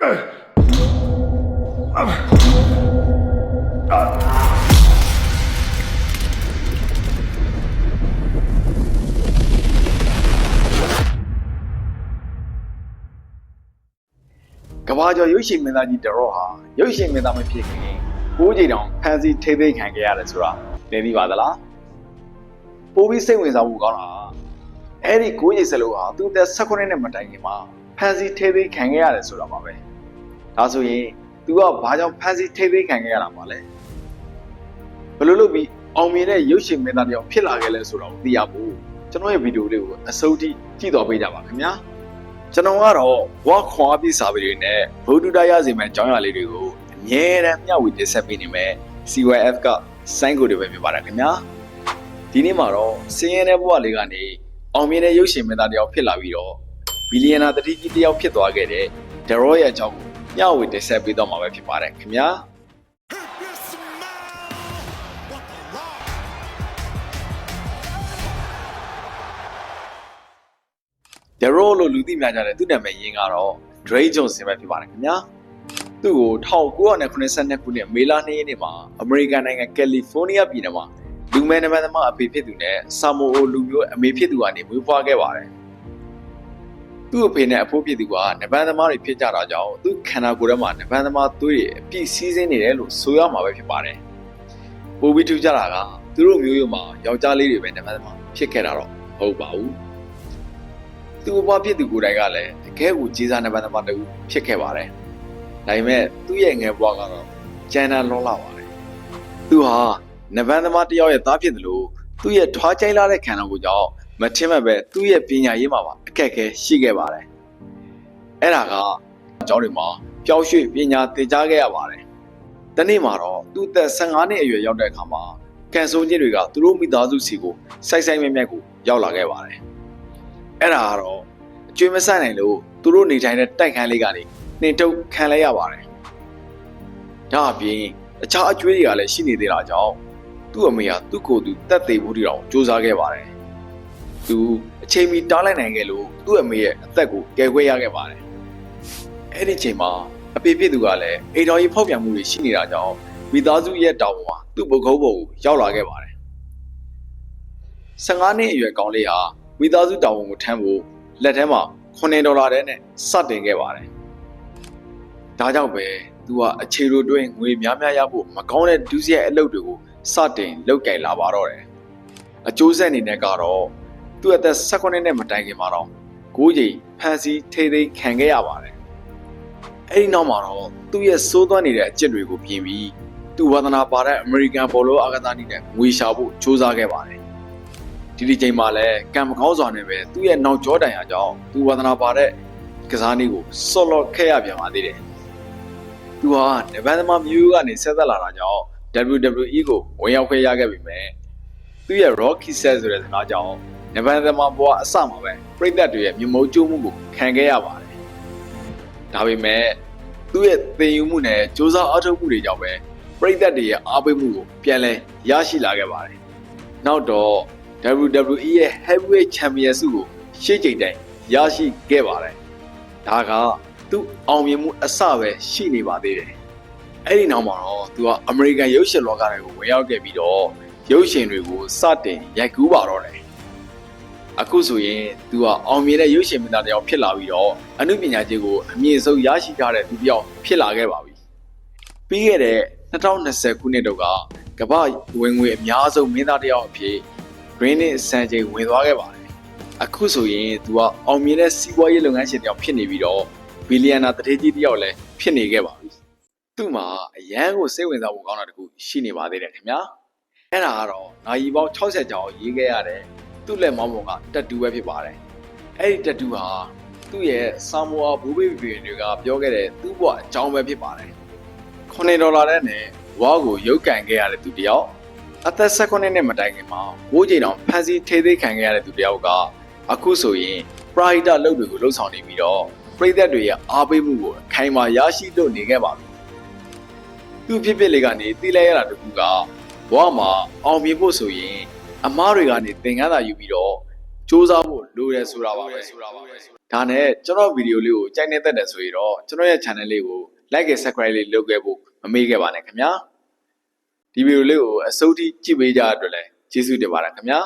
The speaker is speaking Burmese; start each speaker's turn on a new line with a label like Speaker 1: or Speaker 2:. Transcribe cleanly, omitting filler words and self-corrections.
Speaker 1: ကဘာကျော်ရုပ်ရှင်မင်းသားကြီးတရော့ဟာရုပ်ရှင်မင်းသားမဖြစ်ခင်9ချိန်တောင်ဖန်စီထိသိမ်းခံခဲ့ရတယ်ဆိုတာသိသိပါသလားပိုပြီးစိတ်ဝင်စားမှုကောင်းတာအဲ့ဒီ9ချိန်စလုံးဟာသူ့သက်18နှစ်မတိုင်ခင်မှာဖန်စီထိသိမ်းခံခဲ့ရတယ်ဆိုတာပါပဲဒါဆိုရင်သူကဘာကြောင့်ဖန်စီထိသိမ်းခံခဲ့ရတာပါလဲဘယ်လိုလုပ်ပြီးအောင်မြင်တဲ့ရုပ်ရှင်မင်းသားတယောက်ဖြစ်လာခဲ့လဲဆိုတာကိုသိရဖို့ကျွန်တော်ရဲ့ဗီဒီယိုလေးကိုအဆုံးထိကြည့်တော်ပေးကြပါခင်ဗျာကျွန်တော်ကတော့ဝါခွာပြစာပေတွေနဲ့ဗုဒ္ဓတရားစီမဲ့အကြောင်းအရာလေးတွေကိုအမြဲတမ်းမျှဝေတင်ဆက်ပေးနေမယ် CYF ကစိုင်းကိုတွေပဲဖြစ်ပါတယ်ခင်ဗျာဒီနေ့မှာတော့စင်းရဲတဲ့ဘဝလေးကနေအောင်မြင်တဲ့ရုပ်ရှင်မင်းသားတယောက်ဖြစ်လာပြီးတော့ဘီလီယံနာတတိကြီးတယောက်ဖြစ်သွားခဲ့တဲ့ဒရော့ရဲ့အကြောင်းကိုမျှဝေတင်ဆက်ပေးတော့မှာပဲဖြစ်ပါတယ်ခင်ဗျာဒရော့လို့လူသိများကြတဲ့သူ့နာမည်ရင်းကတော့ Dwayne Johnson ပဲဖြစ်ပါတယ်ခင်ဗျာသူ့ကို1982ခုနှစ်မေလ2ရက်နေ့မှာအမေရိကန်နိုင်ငံကယ်လီဖိုးနီးယားပြည်နယ်မှာလူမဲနမသမားအဖေဖြစ်သူနဲ့ဆာမိုအိုလူမျိုးအမေဖြစ်သူကနေမွေးဖွားခဲ့ပါတယ်သူ့အဖေနဲ့အဖိုးဖြစ်သူကနဗန်သမားတွေဖြစ်ကြတာကြောင့်သူ့ခန္ဓာကိုယ်ထဲမှာနဗန်သမားသွေးတွေအပြည့်စည်းစင်းနေတယ်လို့ဆိုရမှာပဲဖြစ်ပါတယ်ပိုပြီးထူးခြားတာကသူတို့မျိုးရိုးမှာယောက်ျားလေးတွေပဲနဗန်သမားဖြစ်ခဲ့တာတော့မဟုတ်ပါဘူးသူ့ဘဝဖြစ်သူကိုယ်တိုင်ကလည်းတကယ်ကိုကြီးစားနဗန်သမားတူဖြစ်ခဲ့ပါတယ်ဒါပေမဲ့သူ့ရဲ့ငယ်ဘဝကတော့ကျန်တာလောလာပါတယ်သူဟာနဗန်သမားတယောက်ရဲ့သားဖြစ်တယ်လို့သူ့ရဲ့ထွားကြိုက်လာတဲ့ခန္ဓာကိုယ်ကြောင့်မထင်မဲ့ပဲသူ့ရဲ့ပညာရေးမှာပါအခက်အခဲရှိခဲ့ပါတယ်အဲ့ဒါကအကြောင်းတွေမှာပျောက်ရွှေ့ပညာသင်ကြားခဲ့ရပါတယ်တနေ့မှာတော့သူ့သက်15နှစ်အရွယ်ရောက်တဲ့အခါမှာကန်ဆိုးကြီးတွေကသူတို့မိသားစုစီကိုစိုက်မြက်ကိုရောက်လာခဲ့ပါတယ်အဲ့ဒါကတော့အကျွေးမဆန့်နိုင်လို့သူတို့နေထိုင်တဲ့တိုက်ခန်းလေးကနေနှင်ထုတ်ခံလိုက်ရပါတယ်ဒါအပြင်အခြားအကျွေးတွေကလည်းရှိနေသေးတာကြောင့်သူ့အမေကသူ့ကိုယ်သူတတ်သိဖို့တောင်စူးစမ်းခဲ့ပါတယ်သူအချိန်မီတားလိုက်နိုင်ခဲ့လို့သူ့အမေရဲ့အသက်ကိုကယ်ခွဲရခဲ့ပါတယ်အဲ့ဒီချိန်မှာအဖေဖြစ်သူကလည်းအိမ်တော်ကြီးဖောက်ပြန်မှုတွေရှိနေတာကြောင့်မိသားစုရဲ့တောင်းမှာသူ့ပုကုန်းပေါ်ကိုရောက်လာခဲ့ပါတယ်15နှစ်အရွယ်ကောင်းလေးဟာမိသားစုတောင်းကိုထမ်းဖို့လက်ထဲမှာ$9နဲ့စတင်ခဲ့ပါတယ်ဒါကြောင့်ပဲသူကအခြေလိုတွင်းငွေများများရဖို့မကောင်းတဲ့ဒုစရိုက်အလုပ်တွေကိုစတင်လုပ်ကင်လာပါတော့တယ်အကျိုးဆက်အနေနဲ့ကတော့သူ့အသက်18နှစ်မတိုင်ခင်မှာတော့9ချိန်ဖန်စီထိသိမ်းခံခဲ့ရပါတယ်အဲ့ဒီနောက်မှာတော့သူ့ရဲ့စိုးသွမ်းနေတဲ့အကျင့်တွေကိုပြင်ပြီးသူဝါသနာပါတဲ့အမေရိကန်ဘောလုံးအားကစားနည်းနဲ့ငွေရှာဖို့စူးစမ်းခဲ့ပါတယ်ဒီချိန်မှာလည်းကံမကောင်းစွာနဲ့ပဲသူ့ရဲ့နောက်ကျောတိုင်အကြောင်းသူဝါသနာပါတဲ့ကစားနည်းကိုဆော့လော့ခဲ့ရပြန်ပါသေးတယ်သူဟာနဗန်သမားမျိုးကနေဆက်သက်လာတာကြောင့် WWE ကိုဝင်ရောက်ခွင့်ရခဲ့ပြီမဲ့သူ့ရဲ့ Rocky Set ဆိုတဲ့စကားကြောင့်နဗန်သမားဘွားအစမှာပဲပြိသက်တွေရဲ့မြမုံကျိုးမှုကိုခံခဲ့ရပါတယ်ဒါပေမဲ့သူ့ရဲ့သင်ယူမှုနဲ့စ조사အားထုတ်မှုတွေကြောင့်ပဲပြိသက်တွေရဲ့အားပေးမှုကိုပြန်လည်ရရှိလာခဲ့ပါတယ်နောက်တော့ WWE ရဲ့ Heavyweight Champion ဆုကိုရှေ့ချိန်တိုင်ရရှိခဲ့ပါတယ်ဒါကသူအောင်မြင်မှုအစပဲရှိနေပါသေးတယ်အဲ့ဒီနောက်မှာတော့သူကအမေရိကန်ရုပ်ရှင်လောကတွေကိုဝင်ရောက်ခဲ့ပြီးတော့ရုပ်ရှင်တွေကိုစတင်ရိုက်ကူးပါတော့တယ်အခုဆိုရင်သူကအောင်မြင်တဲ့ရုပ်ရှင်မင်းသားတယောက်ဖြစ်လာပြီးတော့အမှုပညာကြီးကိုအမြင့်ဆုံးရရှိထားတဲ့သူတယောက်ဖြစ်လာခဲ့ပါပြီပြီးခဲ့တဲ့2020ခုနှစ်တုန်းကကမ္ဘာဝင်ငွေအများဆုံးမင်းသားတယောက်အဖြစ် Green နဲ့စံချိန်ဝင်သွားခဲ့ပါတယ်အခုဆိုရင်သူကအောင်မြင်တဲ့စီးပွားရေးလုပ်ငန်းရှင်တယောက်ဖြစ်နေပြီးတော့ဘီလီယံနာတထေးကြီးတယောက်လည်းဖြစ်နေခဲ့ပါပြီသူ့မှာအရန်ကိုစိတ်ဝင်စားဖို့ကောင်းတာတခုရှိနေပါသေးတယ်ခင်ဗျာအဲ့ဒါကတော့နိုင်ပေါင်း60ကျော်ရေးခဲ့ရတဲ့သူ့လက်မောင်းပေါ်ကတက်တူပဲဖြစ်ပါတယ်အဲ့ဒီတက်တူဟာသူ့ရဲ့ဆာမိုအာဘူဘေဘီတွေကပြောခဲ့တဲ့သူ့ဘဝအကြောင်းပဲဖြစ်ပါတယ်$9နဲ့ဝါကိုရုပ်ကန်ခဲ့ရတဲ့သူတယောက်အသက်18နှစ်မတိုင်ခင်မှာ9ချိန်တောင်ဖန်စီထိသိမ်းခံခဲ့ရတဲ့သူတယောက်ကအခုဆိုရင်ပရိုက်တာလုပ်တွေကိုလှုပ်ဆောင်နေပြီးတော့ပြိသက်တွေရဲ့အားပေးမှုကိုအခိုင်အမာရရှိလို့နေခဲ့ပါပြီသူဖြစ်လေးကနေသိလိုက်ရတာတခုကဘဝမှာအောင်မြင်ဖို့ဆိုရင်အမားတွေကနေသင်ခန်းစာယူပြီးတော့စူးစမ်းဖို့လိုတယ်ဆိုတာပါပဲ ဒါနဲ့ကျွန်တော်ဗီဒီယိုလေးကိုကြိုက်နေတတ်တယ်ဆိုရင်တော့ကျွန်တော်ရဲ့ channel လေးကို like and subscribe လေးလုပ်ခဲ့ဖို့မမေ့ခဲ့ပါနဲ့ခင်ဗျာဒီဗီဒီယိုလေးကိုအဆုံးထိကြည့်ပေးကြတဲ့အတွက်လည်းကျေးဇူးတင်ပါတယ်ခင်ဗျာ